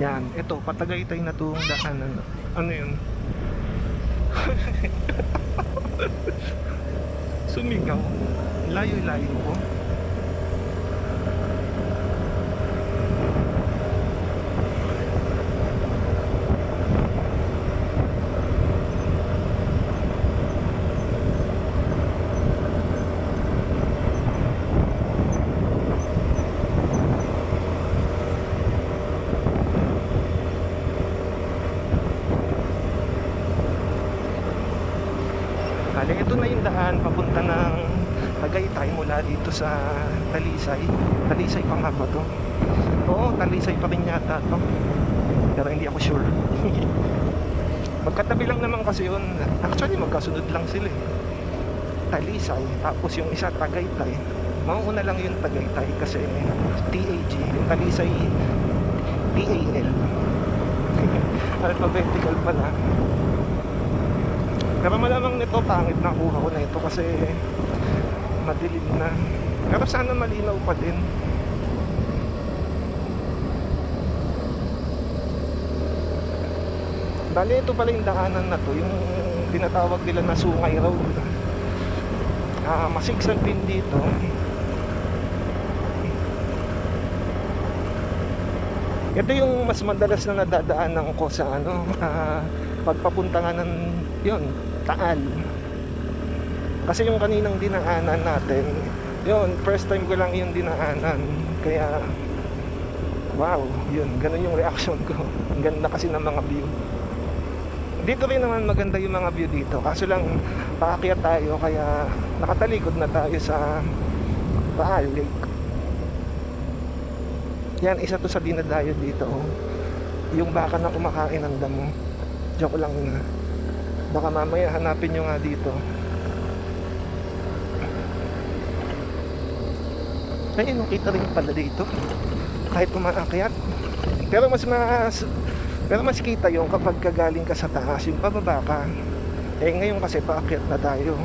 Yan, ito, Patagaytay na itong daanan. Ano yun? Sumigaw. Layo-layo ko. Kali, ito na yung daan papunta ng Tagaytay mula dito sa Talisay. Talisay pa nga ba to? Oo, Talisay pa rin yata to. Pero hindi ako sure. Magkatabi lang naman kasi yun. Actually, magkasunod lang sila eh. Talisay, tapos yung isa Tagaytay. Mauuna lang yung Tagaytay kasi TAG, yung Talisay TAL. Alphabetical pala. Pero malamang nito pangit na kuha ko na ito kasi madilim na. Pero sana malinaw pa din. Bali, ito pala yung daanan na to, yung tinatawag nila na Sungay Road. Masigsag din dito. Ito yung mas madalas na nadadaanan ko sa ano, pagpapunta nga ng yun, Taal. Kasi yung kaninang dinaanan natin, yun, first time ko lang yung dinaanan. Kaya wow, yun, ganun yung reaction ko. Ang ganda kasi ng mga view. Dito rin naman maganda yung mga view dito. Kaso lang paakyat tayo, kaya nakatalikod na tayo sa Taal Lake. Yan, isa to sa dinadayo dito. Yung baka na kumakain ng damo. Joke lang na. Baka mamaya hanapin nyo nga dito. Ayun, kita rin pala dito. Kahit umaakyat. Pero mas kita yung kapag kagaling ka sa taas, yung pababa ka. Eh ngayon kasi paakyat na tayo.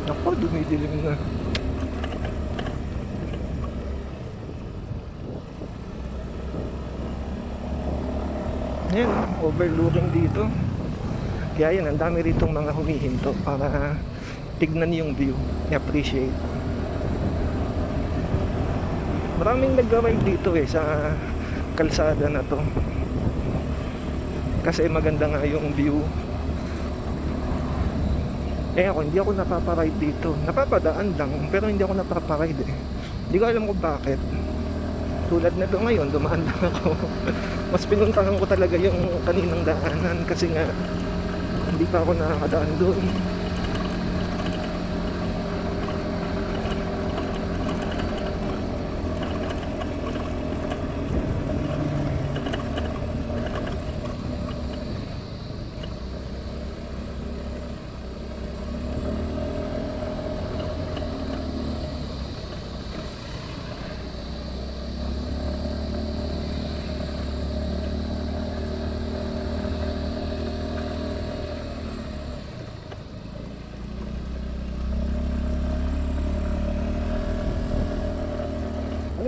Ako, dumidilim na. Yan, overlooking dito. Kaya yan, ang dami ritong mga humihinto para tignan yung view, i-appreciate. Maraming nag-ride dito sa kalsada na to. Kasi maganda nga yung view. Ako, hindi ako napaparide dito. Napapadaan lang, pero hindi ako napaparide eh. Hindi ko alam kung bakit. Tulad na ito ngayon, dumaan lang ako. Mas pinuntahan ko talaga yung kaninang daanan kasi nga hindi pa ako nakakadaan doon.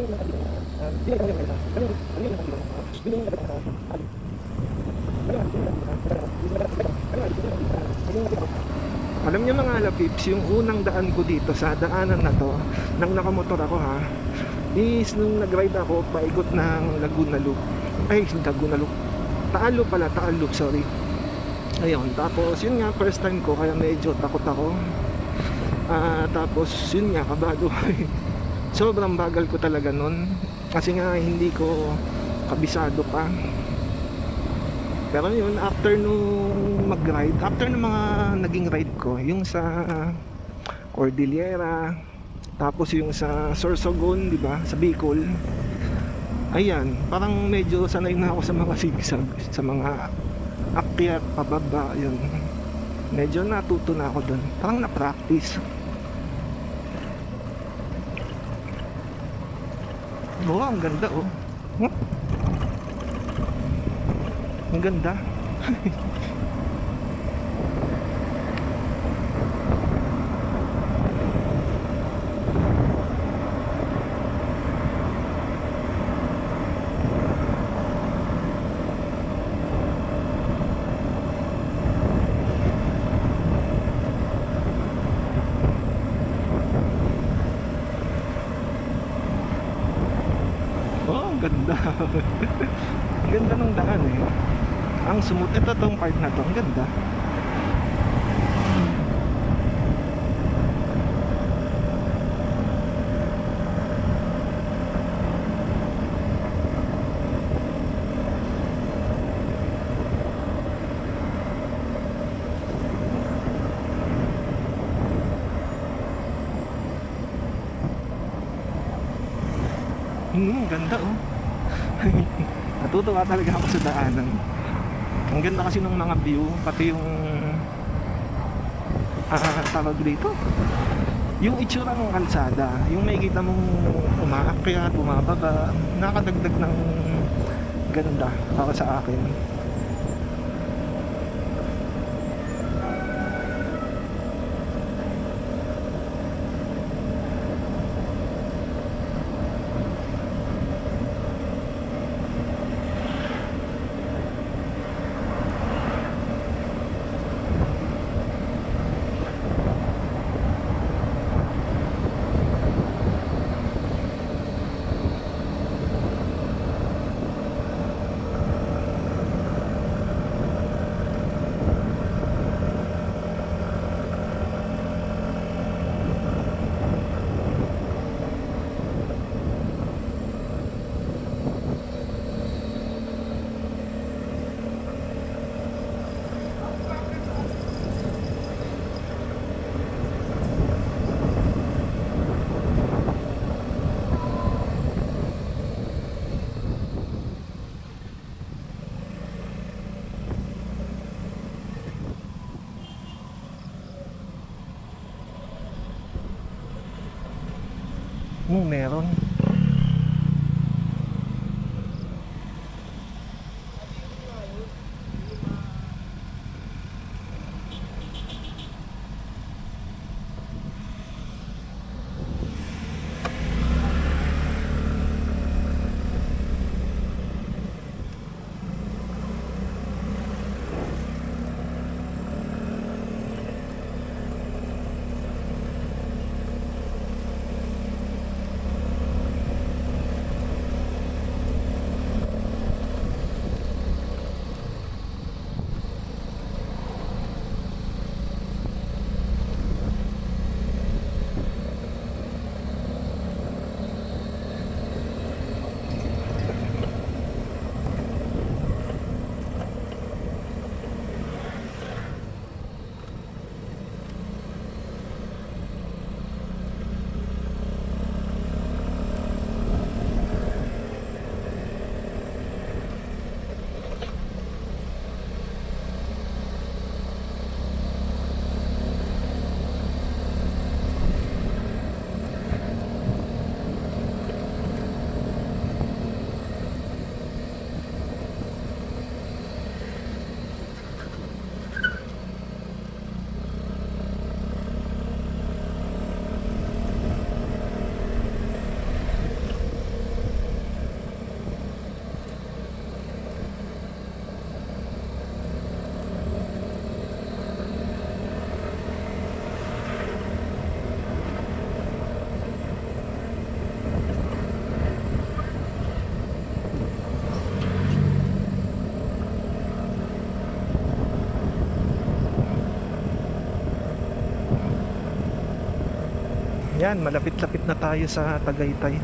Alam niyo mga lapips, yung unang daan ko dito sa daanan na to, nang nakamotor ako ha, is nung nag-ride ako paikot ng Laguna Loop. Ay, Laguna Loop. Taal Loop pala, Taal Loop, sorry. Ayun, tapos yun nga, first time ko, kaya medyo takot ako. Tapos yun nga, kabado. Sobrang bagal ko talaga nun. Kasi nga, hindi ko kabisado pa. Pero yun, after nung mag-ride, after ng mga naging ride ko, yung sa Cordillera, tapos yung sa Sorsogon, di ba, sa Bicol, ayan, parang medyo sanay na ako sa mga sigsag, sa mga akyat, pababa, yun. Medyo natuto na ako dun, parang na-practice. Oo, ang ganda oh. Huh? Ang ganda. Oh, ang ganda. Ang ganda ng daan eh. Ang smooth. Ito tong part na to. Ang ganda. Ganda oh. Natutuwa talaga ako sa daanan. Ang ganda kasi ng mga view, pati yung tawag dito, yung itsura ng kalsada, yung makikita mong umaakyat, bumababa, nakadagdag ng ganda para sa akin. Meron. Yan, malapit-lapit na tayo sa Tagaytay.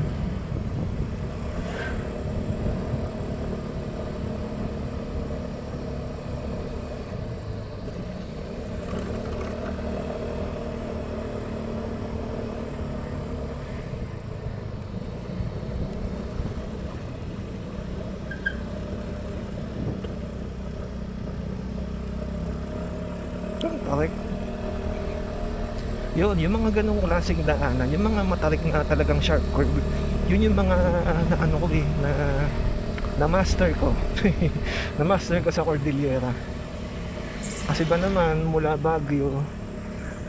Okay. Yun, yung mga ganong klaseng daanan, yung mga matarik na talagang sharp curve, yun yung mga na ano ko na master ko. Na master ko sa Cordillera. Kasi ba naman mula Baguio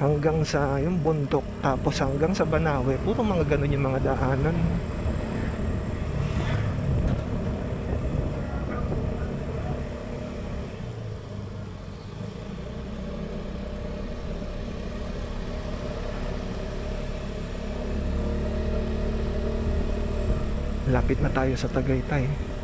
hanggang sa yung bundok tapos hanggang sa Banawe, puro mga ganon yung mga daanan. Lapit na tayo sa Tagaytay.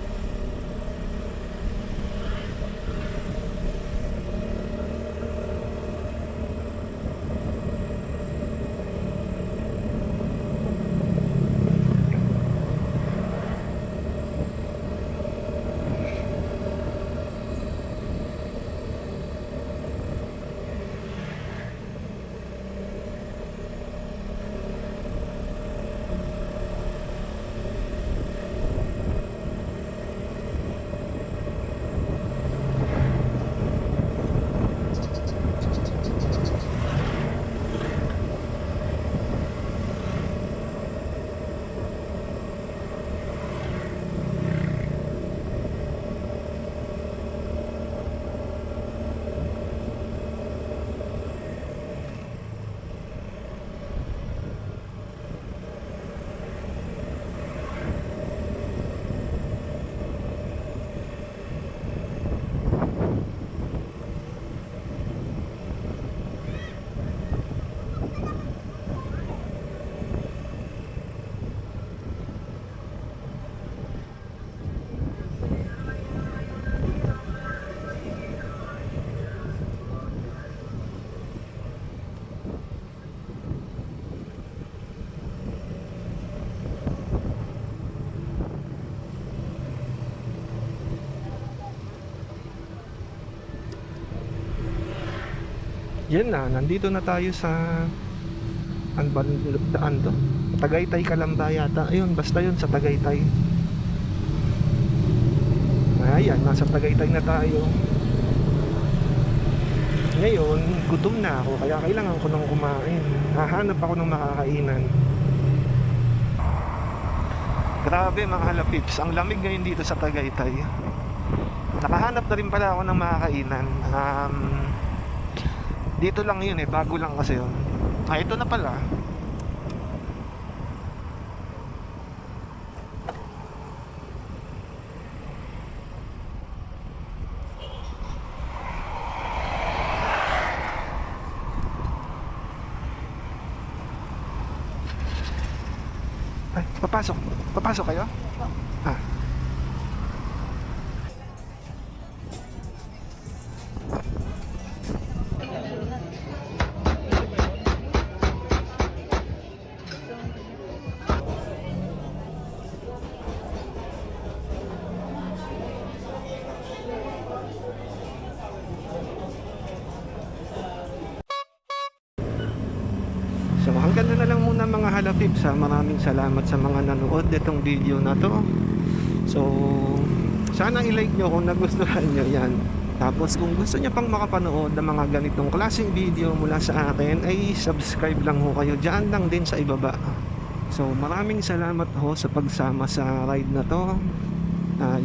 Yan na, nandito na tayo sa ano ba daan to? Tagaytay Kalamba yata. Ayun, basta yun sa Tagaytay. Ayan, nasa Tagaytay na tayo. Ngayon, gutom na ako kaya kailangan ko nang kumain. Hahanap ako ng makakainan. Grabe mga halapips, ang lamig ngayon dito sa Tagaytay. Nakahanap na rin pala ako ng makakainan. Dito lang yun bago lang kasi yun. Ito na pala. Ay, papasok. Papasok kayo? Ah. So hanggang na lang muna mga halapips ha. Maraming salamat sa mga nanood itong video na to. So sana i-like nyo kung nagustuhan nyo yan. Tapos kung gusto nyo pang makapanood ng mga ganitong klaseng video mula sa akin, ay subscribe lang ho kayo. Diyan lang din sa ibaba. So maraming salamat ho sa pagsama sa ride na to.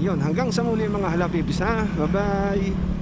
Yun, hanggang sa muli mga halapips ha. Bye bye.